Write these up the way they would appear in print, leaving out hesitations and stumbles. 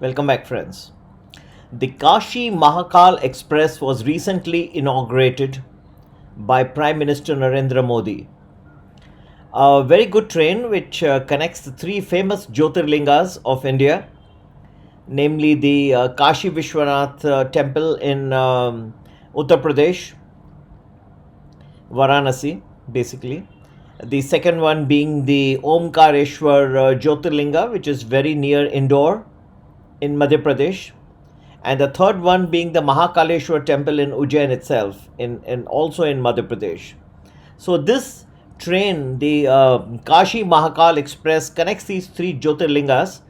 Welcome back, friends. The Kashi Mahakal Express was recently inaugurated by Prime Minister Narendra Modi. A very good train which connects the three famous Jyotirlingas of India, namely the Kashi Vishwanath temple in Uttar Pradesh, Varanasi, basically. The second one being the Omkareshwar Jyotirlinga, which is very near Indore in Madhya Pradesh, and the third one being the Mahakaleshwar temple in Ujjain itself, in also in Madhya Pradesh. So this train, the Kashi Mahakal Express, connects these three Jyotirlingas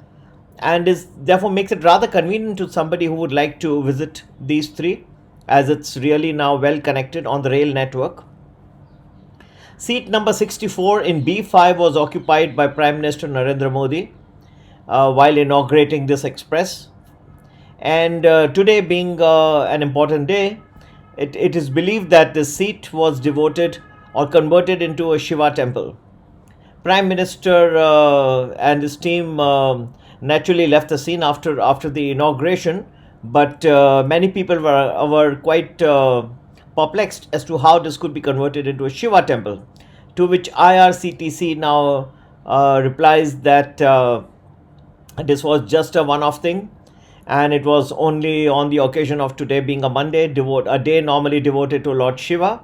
and is therefore makes it rather convenient to somebody who would like to visit these three, as it's really now well connected on the rail network. Seat number 64 in B5 was occupied by Prime Minister Narendra Modi while inaugurating this express. And today being an important day, it is believed that the seat was devoted or converted into a Shiva temple. Prime Minister and his team naturally left the scene after the inauguration, but many people were quite perplexed as to how this could be converted into a Shiva temple, to which IRCTC now replies that this was just a one-off thing, and it was only on the occasion of today being a Monday, a day normally devoted to Lord Shiva,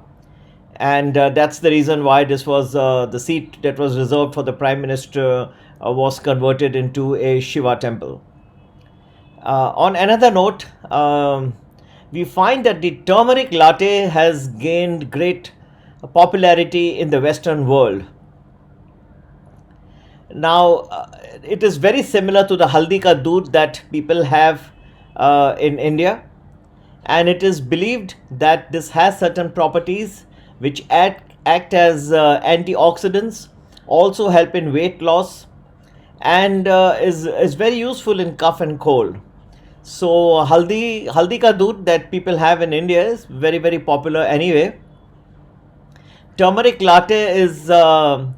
and that's the reason why this was the seat that was reserved for the Prime Minister was converted into a Shiva temple. On another note, we find that the turmeric latte has gained great popularity in the Western world. Now, it is very similar to the haldi ka doodh that people have in India, and it is believed that this has certain properties which act as antioxidants, also help in weight loss, and is very useful in cough and cold. So haldi ka doodh that people have in India is very popular anyway. Turmeric latte is a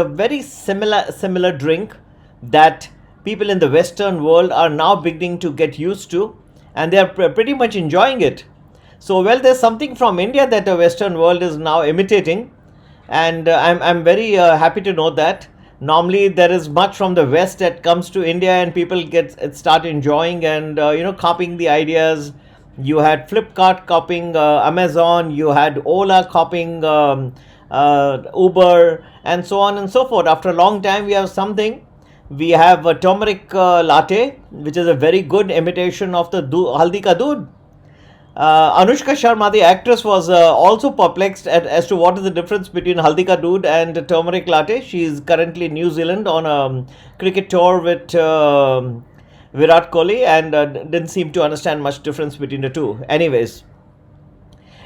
very similar drink that people in the Western world are now beginning to get used to, and they are pretty much enjoying it. So, well, there's something from India that the Western world is now imitating, and I'm very happy to know that. Normally, there is much from the West that comes to India, and people start enjoying and copying the ideas. You had Flipkart copying Amazon, you had Ola copying Uber, and so on and so forth. After a long time, we have something. We have a turmeric latte, which is a very good imitation of the haldi ka doodh. Anushka Sharma, the actress, was also perplexed as to what is the difference between haldi ka doodh and turmeric latte. She is currently in New Zealand on a cricket tour with Virat Kohli, and didn't seem to understand much difference between the two. Anyways,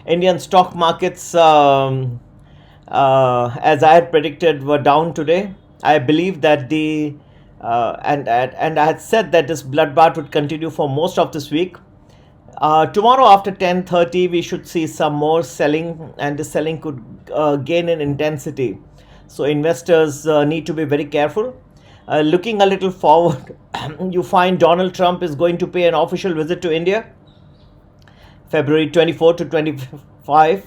Indian stock markets, as I had predicted, were down today. I believe that and I had said that this bloodbath would continue for most of this week. Tomorrow after 10:30, we should see some more selling, and the selling could gain in intensity. So investors need to be very careful. Looking a little forward, you find Donald Trump is going to pay an official visit to India, February 24 to 25,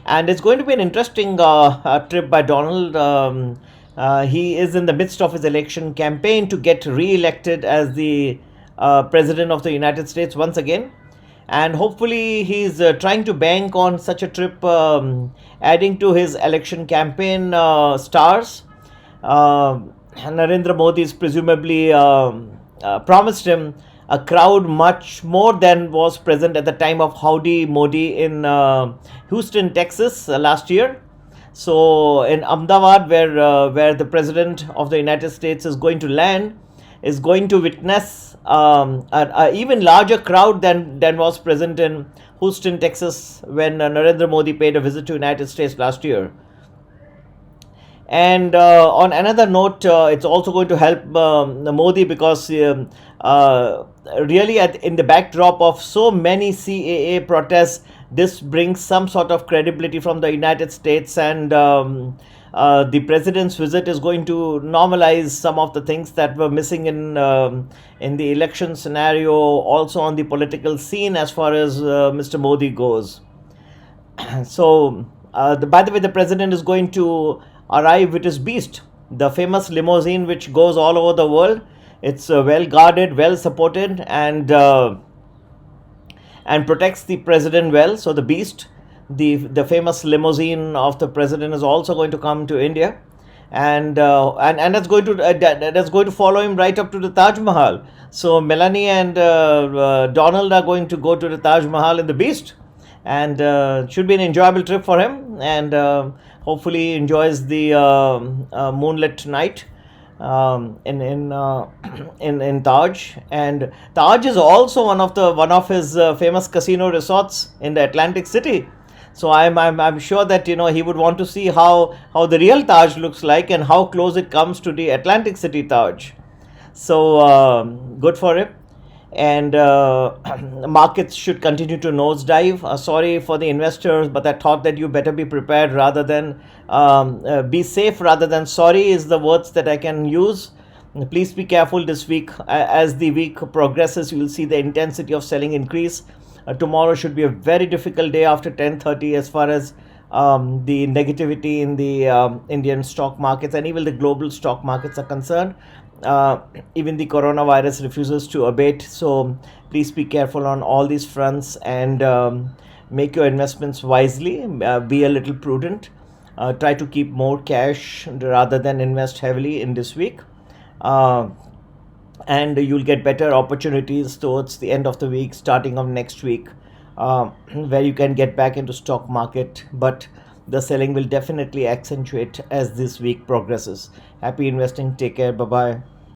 and it's going to be an interesting trip by Donald. He is in the midst of his election campaign to get re-elected as the President of the United States once again. And hopefully he's trying to bank on such a trip, adding to his election campaign stars. Narendra Modi is presumably promised him a crowd much more than was present at the time of Howdy Modi in Houston, Texas last year. So in Ahmedabad, where the President of the United States is going to land, is going to witness an even larger crowd than was present in Houston, Texas, when Narendra Modi paid a visit to the United States last year. And on another note, it's also going to help Modi because really in the backdrop of so many CAA protests, this brings some sort of credibility from the United States and the president's visit is going to normalize some of the things that were missing in the election scenario, also on the political scene as far as Mr. Modi goes. So, by the way, the president is going to arrive with his beast, the famous limousine which goes all over the world. It's well guarded, well supported, and protects the president well. So the beast, the famous limousine of the president, is also going to come to India, and that's going to follow him right up to the Taj Mahal. So Melanie and Donald are going to go to the Taj Mahal in the beast, and should be an enjoyable trip for him, and hopefully enjoys the moonlit night in Taj. And Taj is also one of his famous casino resorts in the Atlantic City. So I'm sure that he would want to see how the real Taj looks like and how close it comes to the Atlantic City Taj. So good for him. And markets should continue to nosedive. Sorry for the investors, but I thought that you better be prepared rather than be safe rather than sorry is the words that I can use. Please be careful this week. As the week progresses, you will see the intensity of selling increase. Tomorrow should be a very difficult day after 10:30 as far as the negativity in the Indian stock markets and even the global stock markets are concerned. Even the coronavirus refuses to abate, so please be careful on all these fronts and make your investments wisely. Be a little prudent. Try to keep more cash rather than invest heavily in this week, and you'll get better opportunities towards the end of the week, starting of next week, where you can get back into stock market, but the selling will definitely accentuate as this week progresses. Happy investing. Take care. Bye bye.